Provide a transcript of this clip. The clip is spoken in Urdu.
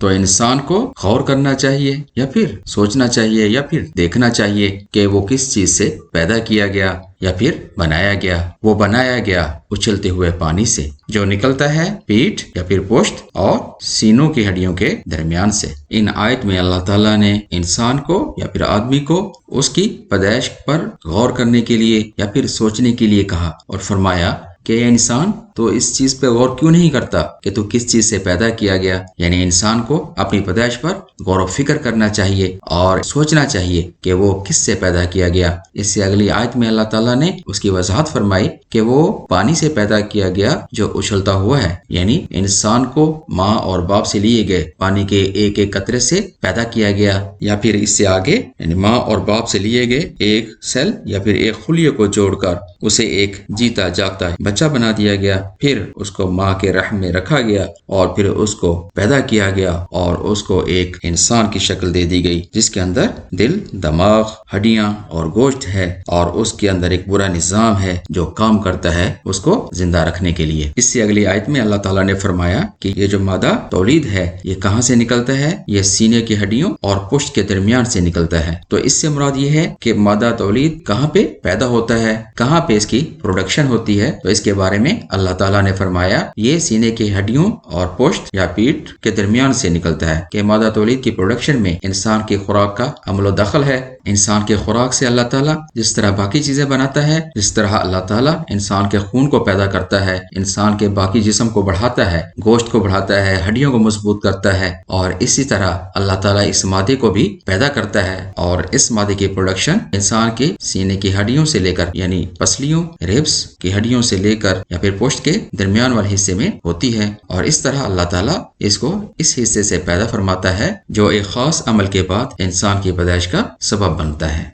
تو انسان کو غور کرنا چاہیے یا پھر سوچنا چاہیے یا پھر دیکھنا چاہیے کہ وہ کس چیز سے پیدا کیا گیا یا پھر بنایا گیا۔ وہ بنایا گیا اچھلتے ہوئے پانی سے جو نکلتا ہے پیٹھ یا پھر پشت اور سینوں کی ہڈیوں کے درمیان سے۔ ان آیت میں اللہ تعالیٰ نے انسان کو یا پھر آدمی کو اس کی پیدائش پر غور کرنے کے لیے یا پھر سوچنے کے لیے کہا اور فرمایا کہ اے انسان تو اس چیز پہ غور کیوں نہیں کرتا کہ تو کس چیز سے پیدا کیا گیا؟ یعنی انسان کو اپنی پیدائش پر غور و فکر کرنا چاہیے اور سوچنا چاہیے کہ وہ کس سے پیدا کیا گیا۔ اس سے اگلی آیت میں اللہ تعالیٰ نے اس کی وضاحت فرمائی کہ وہ پانی سے پیدا کیا گیا جو اچھلتا ہوا ہے، یعنی انسان کو ماں اور باپ سے لیے گئے پانی کے ایک ایک قطرے سے پیدا کیا گیا، یا پھر اس سے آگے یعنی ماں اور باپ سے لیے گئے ایک سیل یا پھر ایک خلیے کو جوڑ کر اسے ایک جیتا جاگتا بچہ بنا دیا گیا، پھر اس کو ماں کے رحم میں رکھا گیا اور پھر اس کو پیدا کیا گیا اور اس کو ایک انسان کی شکل دے دی گئی جس کے اندر دل، دماغ، ہڈیاں اور گوشت ہے، اور اس کے اندر ایک پورا نظام ہے جو کام کرتا ہے اس کو زندہ رکھنے کے لیے۔ اس سے اگلی آیت میں اللہ تعالیٰ نے فرمایا کہ یہ جو مادہ تولید ہے یہ کہاں سے نکلتا ہے؟ یہ سینے کی ہڈیوں اور پشت کے درمیان سے نکلتا ہے۔ تو اس سے مراد یہ ہے کہ مادہ تولید کہاں پہ پیدا ہوتا ہے، کہاں پہ اس کی پروڈکشن ہوتی ہے؟ تو اس کے بارے میں اللہ تعالیٰ نے فرمایا یہ سینے کی ہڈیوں اور پشت یا پیٹھ کے درمیان سے نکلتا ہے کہ مادہ تولید کی پروڈکشن میں انسان کی خوراک کا عمل و دخل ہے۔ انسان کے خوراک سے اللہ تعالیٰ جس طرح باقی چیزیں بناتا ہے، جس طرح اللہ تعالیٰ انسان کے خون کو پیدا کرتا ہے، انسان کے باقی جسم کو بڑھاتا ہے، گوشت کو بڑھاتا ہے، ہڈیوں کو مضبوط کرتا ہے، اور اسی طرح اللہ تعالیٰ اس مادے کو بھی پیدا کرتا ہے، اور اس مادے کی پروڈکشن انسان کے سینے کی ہڈیوں سے لے کر یعنی پسلیوں، ریبس کی ہڈیوں سے لے کر یا پھر پشت کے درمیان والے حصے میں ہوتی ہے، اور اس طرح اللہ تعالیٰ اس کو اس حصے سے پیدا فرماتا ہے جو ایک خاص عمل کے بعد انسان کی پیدائش کا سبب بنتا ہے۔